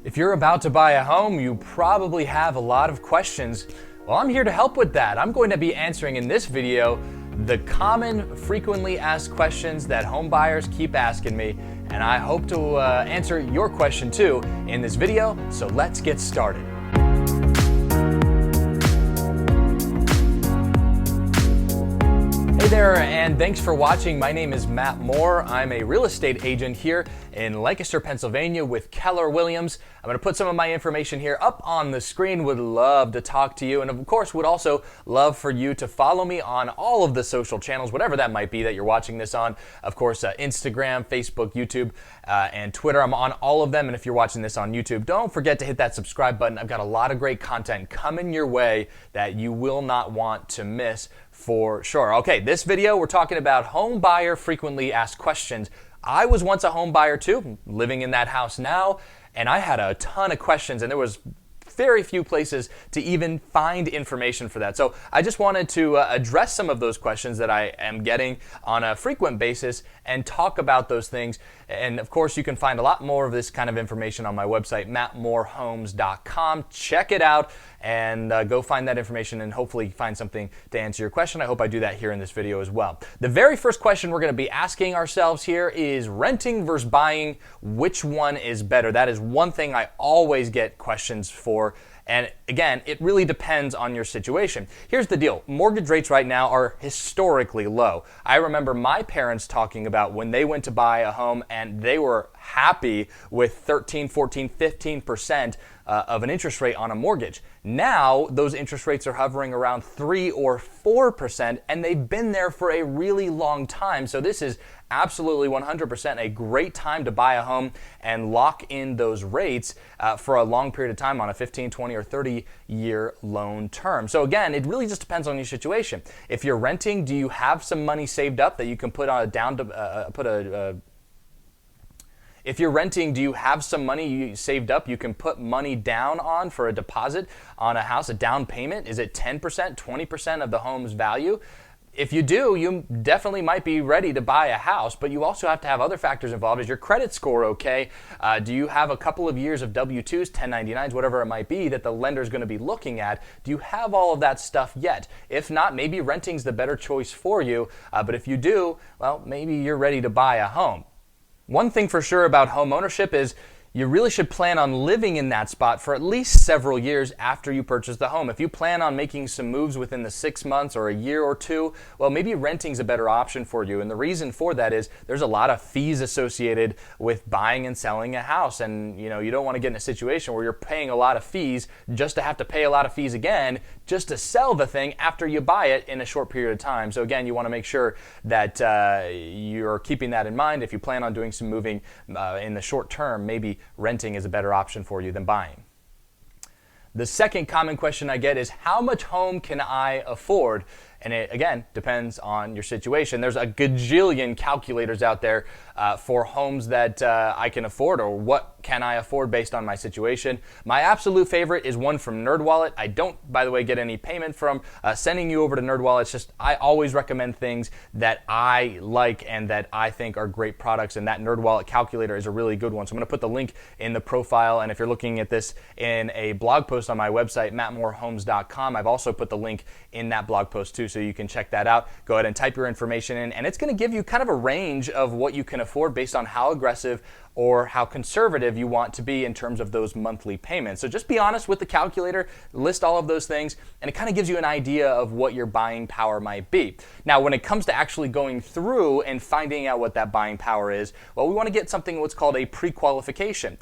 If you're about to buy a home, you probably have a lot of questions. Well, I'm here to help with that. I'm going to be answering in this video the common, frequently asked questions that home buyers keep asking me, and I hope to answer your question too in this video, so let's get started. Hey there, and thanks for watching. My name is Matt Moore. I'm a real estate agent here in Lancaster, Pennsylvania with Keller Williams. I'm going to put some of my information here up on the screen. Would love to talk to you, and of course would also love for you to follow me on all of the social channels, whatever that might be that you're watching this on. Of course, Instagram, Facebook, YouTube, and Twitter. I'm on all of them, and if you're watching this on YouTube, don't forget to hit that subscribe button. I've got a lot of great content coming your way that you will not want to miss for sure. Okay, this video we're talking about home buyer frequently asked questions. I was once a home buyer too, living in that house now, and I had a ton of questions, and there was very few places to even find information for that. So I just wanted to address some of those questions that I am getting on a frequent basis and talk about those things. And of course, you can find a lot more of this kind of information on my website, mattmoorehomes.com. Check it out and go find that information and hopefully find something to answer your question. I hope I do that here in this video as well. The very first question we're going to be asking ourselves here is renting versus buying. Which one is better? That is one thing I always get questions for. And again, it really depends on your situation. Here's the deal. Mortgage rates right now are historically low. I remember my parents talking about when they went to buy a home and they were happy with 13, 14, 15% of an interest rate on a mortgage. Now, those interest rates are hovering around 3 or 4%, and they've been there for a really long time. So this is absolutely 100% a great time to buy a home and lock in those rates for a long period of time on a 15, 20, or 30-year loan term. So again, it really just depends on your situation. If you're renting, do you have some money saved up that you can put on If you're renting, do you have some money saved up you can put money down on for a deposit on a house, a down payment? Is it 10%, 20% of the home's value? If you do, you definitely might be ready to buy a house, but you also have to have other factors involved. Is your credit score okay? Do you have a couple of years of W-2s, 1099s, whatever it might be that the lender's going to be looking at? Do you have all of that stuff yet? If not, maybe renting's the better choice for you, but if you do, well, maybe you're ready to buy a home. One thing for sure about home ownership is you really should plan on living in that spot for at least several years after you purchase the home. If you plan on making some moves within the 6 months or a year or two, well, maybe renting's a better option for you. And the reason for that is there's a lot of fees associated with buying and selling a house. And you don't want to get in a situation where you're paying a lot of fees just to have to pay a lot of fees again just to sell the thing after you buy it in a short period of time. So again, you want to make sure that you're keeping that in mind. If you plan on doing some moving in the short term, maybe renting is a better option for you than buying. The second common question I get is, how much home can I afford? And it, again, depends on your situation. There's a gajillion calculators out there for homes that I can afford, or what can I afford based on my situation. My absolute favorite is one from NerdWallet. I don't, by the way, get any payment from sending you over to NerdWallet. It's just I always recommend things that I like and that I think are great products, and that NerdWallet calculator is a really good one. So I'm going to put the link in the profile, and if you're looking at this in a blog post on my website, mattmoorehomes.com, I've also put the link in that blog post too, so you can check that out. Go ahead and type your information in, and it's going to give you kind of a range of what you can afford based on how aggressive or how conservative you want to be in terms of those monthly payments. So just be honest with the calculator, list all of those things, and it kind of gives you an idea of what your buying power might be. Now, when it comes to actually going through and finding out what that buying power is, well, we want to get something what's called a pre-qualification.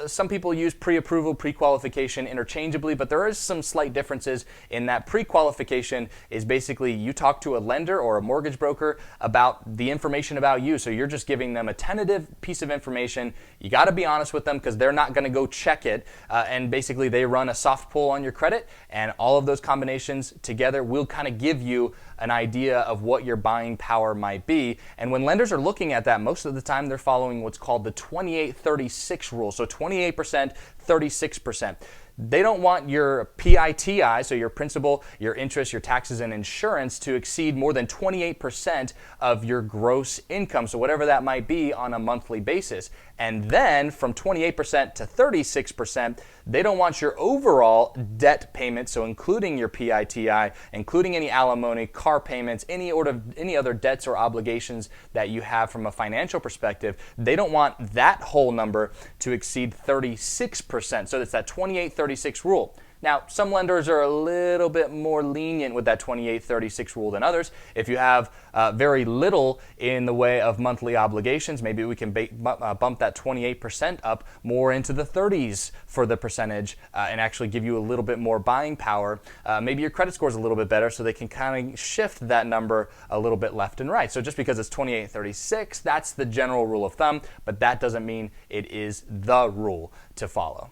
Some people use pre-approval, pre-qualification interchangeably, but there is some slight differences in that. Pre-qualification is basically you talk to a lender or a mortgage broker about the information about you. So you're just giving them a tentative piece of information. You got to be honest with them because they're not going to go check it. And basically they run a soft pull on your credit, and all of those combinations together will kind of give you an idea of what your buying power might be. And when lenders are looking at that, most of the time they're following what's called the 28-36 rule. So 28%, 36%. They don't want your PITI, so your principal, your interest, your taxes, and insurance to exceed more than 28% of your gross income, so whatever that might be on a monthly basis. And then from 28% to 36%, they don't want your overall debt payment, so including your PITI, including any alimony, car payments, any other debts or obligations that you have from a financial perspective. They don't want that whole number to exceed 36%. So it's that 28-36 rule. Now, some lenders are a little bit more lenient with that 28-36 rule than others. If you have very little in the way of monthly obligations, maybe we can bump that 28% up more into the 30s for the percentage and actually give you a little bit more buying power. Maybe your credit score is a little bit better, so they can kind of shift that number a little bit left and right. So just because it's 28-36, that's the general rule of thumb, but that doesn't mean it is the rule to follow.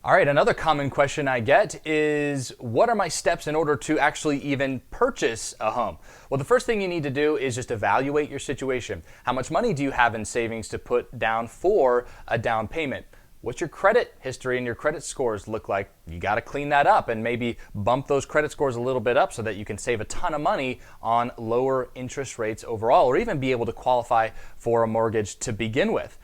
All right, another common question I get is, what are my steps in order to actually even purchase a home? Well, the first thing you need to do is just evaluate your situation. How much money do you have in savings to put down for a down payment? What's your credit history and your credit scores look like? You got to clean that up and maybe bump those credit scores a little bit up so that you can save a ton of money on lower interest rates overall, or even be able to qualify for a mortgage to begin with.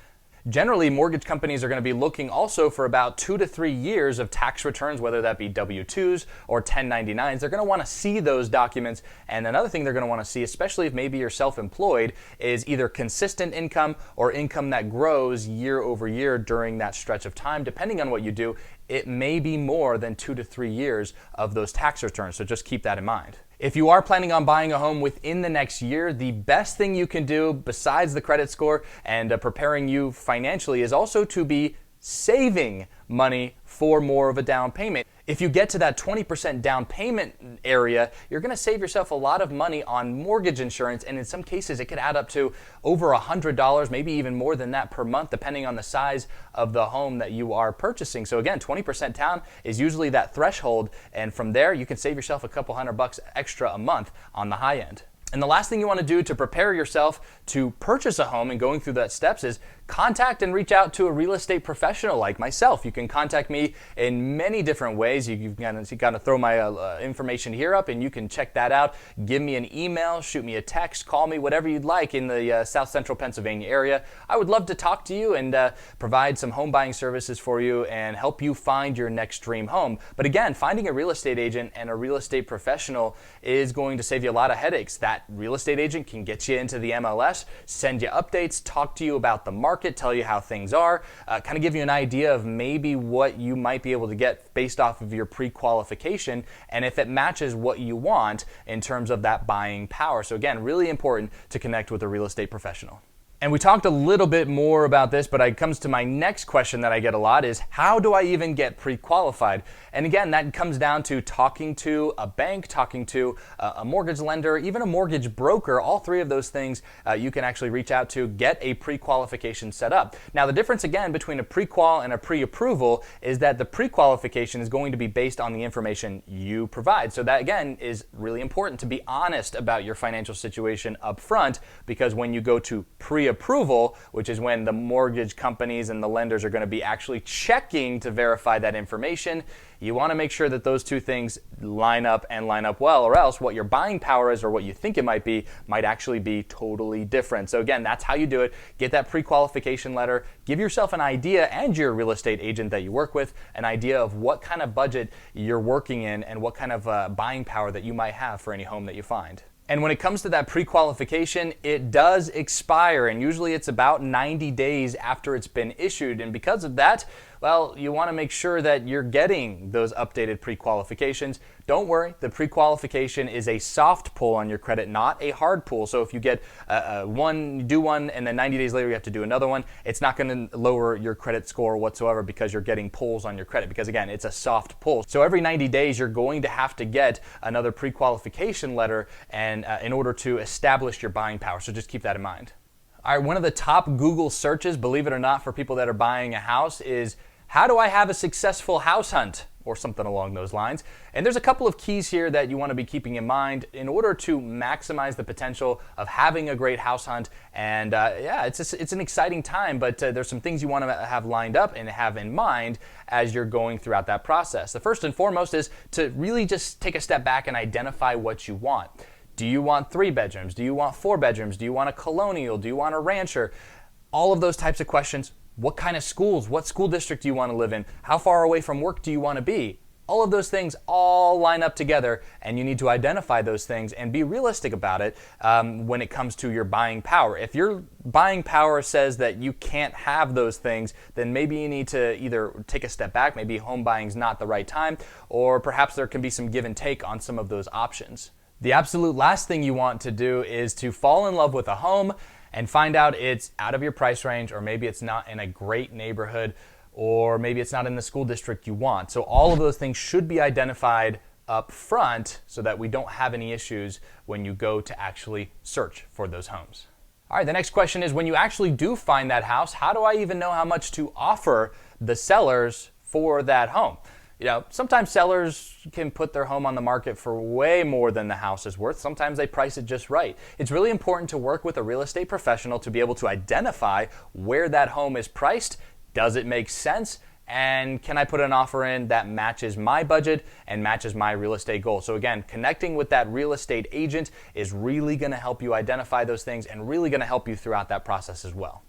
Generally, mortgage companies are going to be looking also for about 2 to 3 years of tax returns, whether that be W-2s or 1099s. They're going to want to see those documents. And another thing they're going to want to see, especially if maybe you're self-employed, is either consistent income or income that grows year over year during that stretch of time. Depending on what you do, it may be more than 2 to 3 years of those tax returns. So just keep that in mind. If you are planning on buying a home within the next year, the best thing you can do besides the credit score and preparing you financially is also to be saving money for more of a down payment. If you get to that 20% down payment area, you're going to save yourself a lot of money on mortgage insurance, and in some cases it could add up to over $100, maybe even more than that per month, depending on the size of the home that you are purchasing. So again, 20% down is usually that threshold, and from there you can save yourself a couple $100 extra a month on the high end. And the last thing you want to do to prepare yourself to purchase a home and going through that steps is contact and reach out to a real estate professional like myself. You can contact me in many different ways. You got to throw my information here up and you can check that out. Give me an email, shoot me a text, call me, whatever you'd like in the South Central Pennsylvania area. I would love to talk to you and provide some home buying services for you and help you find your next dream home. But again, finding a real estate agent and a real estate professional is going to save you a lot of headaches. That real estate agent can get you into the MLS, send you updates, talk to you about the market, tell you how things are, kind of give you an idea of maybe what you might be able to get based off of your pre-qualification and if it matches what you want in terms of that buying power. So again, really important to connect with a real estate professional. And we talked a little bit more about this, but it comes to my next question that I get a lot is, how do I even get pre-qualified? And again, that comes down to talking to a bank, talking to a mortgage lender, even a mortgage broker. All three of those things you can actually reach out to, get a pre-qualification set up. Now, the difference again between a pre-qual and a pre-approval is that the pre-qualification is going to be based on the information you provide. So that again is really important to be honest about your financial situation up front, because when you go to pre-approval, which is when the mortgage companies and the lenders are going to be actually checking to verify that information, you want to make sure that those two things line up and line up well, or else what your buying power is or what you think it might be might actually be totally different. So again, that's how you do it. Get that pre-qualification letter, give yourself an idea and your real estate agent that you work with an idea of what kind of budget you're working in and what kind of buying power that you might have for any home that you find. And when it comes to that pre-qualification, it does expire, and usually it's about 90 days after it's been issued. And because of that, well, you want to make sure that you're getting those updated pre-qualifications. Don't worry, the pre-qualification is a soft pull on your credit, not a hard pull. So if you get you do one, and then 90 days later you have to do another one, it's not going to lower your credit score whatsoever because you're getting pulls on your credit, because again, it's a soft pull. So every 90 days you're going to have to get another pre-qualification letter and in order to establish your buying power. So just keep that in mind. All right, one of the top Google searches, believe it or not, for people that are buying a house is, how do I have a successful house hunt? Or something along those lines. And there's a couple of keys here that you want to be keeping in mind in order to maximize the potential of having a great house hunt. And yeah, it's an exciting time, but there's some things you want to have lined up and have in mind as you're going throughout that process. The first and foremost is to really just take a step back and identify what you want. Do you want 3 bedrooms? Do you want 4 bedrooms? Do you want a colonial? Do you want a rancher? All of those types of questions. What kind of schools? What school district do you want to live in? How far away from work do you want to be? All of those things all line up together, and you need to identify those things and be realistic about it when it comes to your buying power. If your buying power says that you can't have those things, then maybe you need to either take a step back, maybe home buying is not the right time, or perhaps there can be some give and take on some of those options. The absolute last thing you want to do is to fall in love with a home and find out it's out of your price range, or maybe it's not in a great neighborhood, or maybe it's not in the school district you want. So all of those things should be identified up front so that we don't have any issues when you go to actually search for those homes. All right, the next question is, when you actually do find that house, how do I even know how much to offer the sellers for that home? Sometimes sellers can put their home on the market for way more than the house is worth. Sometimes they price it just right. It's really important to work with a real estate professional to be able to identify where that home is priced. Does it make sense? And can I put an offer in that matches my budget and matches my real estate goals? So again, connecting with that real estate agent is really going to help you identify those things and really going to help you throughout that process as well.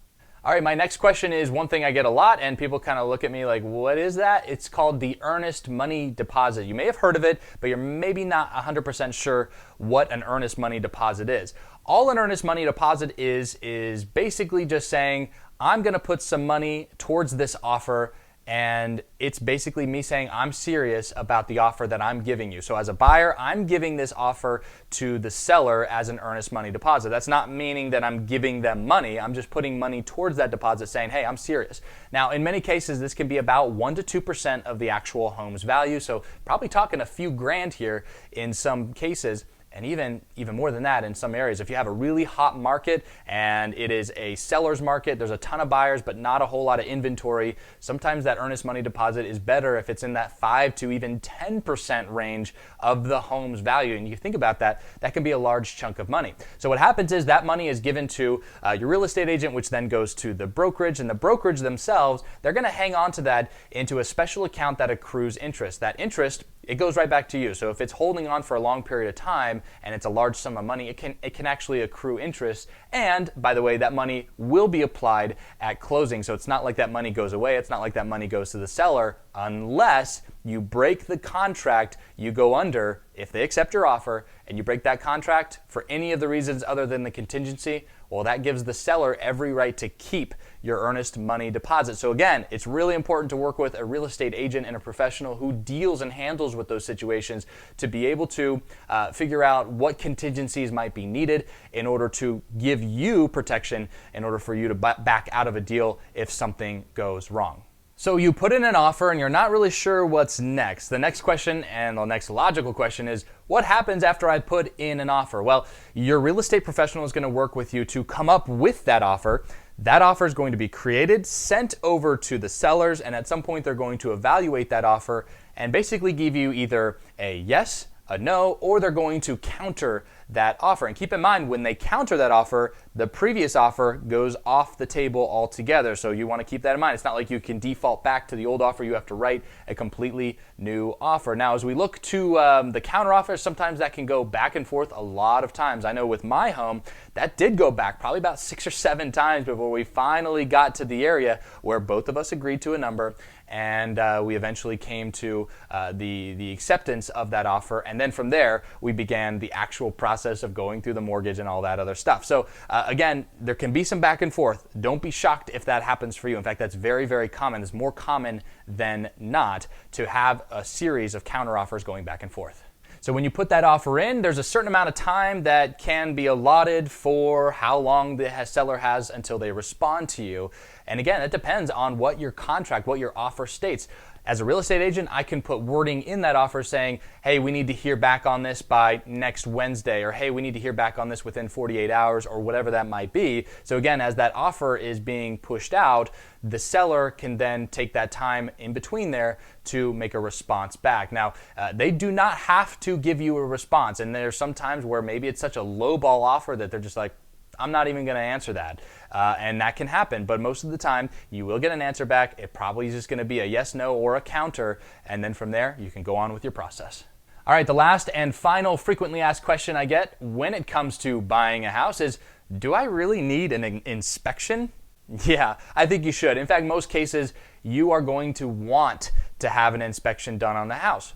All right, my next question is one thing I get a lot, and people kind of look at me like, what is that? It's called the earnest money deposit. You may have heard of it, but you're maybe not 100% sure what an earnest money deposit is. All an earnest money deposit is basically just saying, I'm going to put some money towards this offer, and it's basically me saying I'm serious about the offer that I'm giving you. So as a buyer, I'm giving this offer to the seller as an earnest money deposit. That's not meaning that I'm giving them money. I'm just putting money towards that deposit saying, hey, I'm serious. Now, in many cases, this can be about 1% to 2% of the actual home's value. So probably talking a few grand here in some cases. And even more than that in some areas. If you have a really hot market and it is a seller's market, there's a ton of buyers but not a whole lot of inventory, sometimes that earnest money deposit is better if it's in that 5 to even 10% range of the home's value. And you think about that, that can be a large chunk of money. So what happens is that money is given to your real estate agent, which then goes to the brokerage, and the brokerage themselves, they're going to hang on to that into a special account that accrues interest. That interest, it goes right back to you. So if it's holding on for a long period of time and it's a large sum of money, it can actually accrue interest. And by the way, that money will be applied at closing. So it's not like that money goes away. It's not like that money goes to the seller unless you break the contract you go under. If they accept your offer and you break that contract for any of the reasons other than the contingency, well, that gives the seller every right to keep your earnest money deposit. So again, it's really important to work with a real estate agent and a professional who deals and handles with those situations to be able to figure out what contingencies might be needed in order to give you protection in order for you to back out of a deal if something goes wrong. So you put in an offer and you're not really sure what's next. The next question, and the next logical question, is what happens after I put in an offer? Well, your real estate professional is going to work with you to come up with that offer. That offer is going to be created, sent over to the sellers, and at some point they're going to evaluate that offer and basically give you either a yes, a no, or they're going to counter that offer. And keep in mind, when they counter that offer, the previous offer goes off the table altogether. So you want to keep that in mind. It's not like you can default back to the old offer. You have to write a completely new offer. Now, as we look to the counter offers, sometimes that can go back and forth a lot of times. I know with my home, that did go back probably about 6 or 7 times before we finally got to the area where both of us agreed to a number, and we eventually came to the acceptance of that offer. And then from there, we began the actual process of going through the mortgage and all that other stuff. So again, there can be some back and forth. Don't be shocked if that happens for you. In fact, that's very, very common. It's more common than not to have a series of counteroffers going back and forth. So when you put that offer in, there's a certain amount of time that can be allotted for how long the seller has until they respond to you. And again, it depends on what your contract, what your offer states. As a real estate agent, I can put wording in that offer saying, hey, we need to hear back on this by next Wednesday, or hey, we need to hear back on this within 48 hours, or whatever that might be. So again, as that offer is being pushed out, the seller can then take that time in between there to make a response back. Now, they do not have to give you a response, and there's some times where maybe it's such a low-ball offer that they're just like, I'm not even going to answer that. And that can happen, but most of the time you will get an answer back. It probably is just going to be a yes, no, or a counter, and then from there you can go on with your process. All right, the last and final frequently asked question I get when it comes to buying a house is, do I really need an inspection? Yeah, I think you should. In fact, most cases, you are going to want to have an inspection done on the house.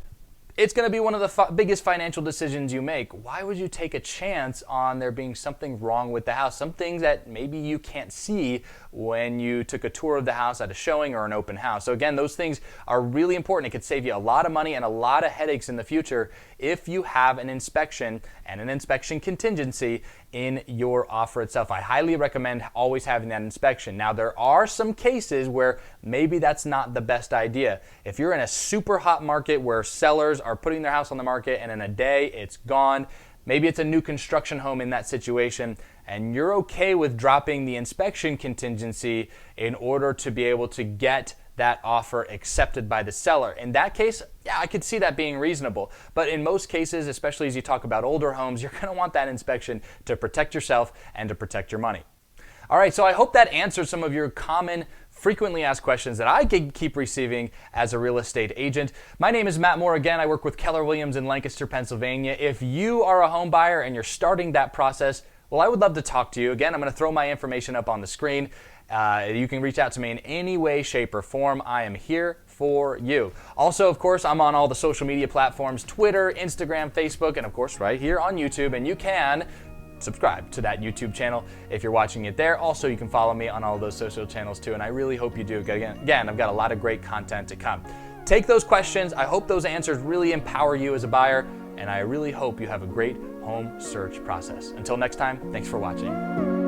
It's going to be one of the biggest financial decisions you make. Why would you take a chance on there being something wrong with the house? Some things that maybe you can't see when you took a tour of the house at a showing or an open house. So again, those things are really important. It could save you a lot of money and a lot of headaches in the future if you have an inspection and an inspection contingency in your offer itself. I highly recommend always having that inspection. Now, there are some cases where maybe that's not the best idea. If you're in a super hot market where sellers are putting their house on the market and in a day it's gone, maybe it's a new construction home in that situation, and you're okay with dropping the inspection contingency in order to be able to get that offer accepted by the seller. In that case, yeah, I could see that being reasonable. But in most cases, especially as you talk about older homes, you're going to want that inspection to protect yourself and to protect your money. All right, so I hope that answers some of your common, frequently asked questions that I keep receiving as a real estate agent. My name is Matt Moore. Again, I work with Keller Williams in Lancaster, Pennsylvania. If you are a home buyer and you're starting that process, well, I would love to talk to you. Again, I'm going to throw my information up on the screen. You can reach out to me in any way, shape, or form. I am here for you. Also, of course, I'm on all the social media platforms, Twitter, Instagram, Facebook, and of course, right here on YouTube. And you can subscribe to that YouTube channel if you're watching it there. Also, you can follow me on all those social channels too, and I really hope you do. Again, I've got a lot of great content to come. Take those questions. I hope those answers really empower you as a buyer, and I really hope you have a great home search process. Until next time, thanks for watching.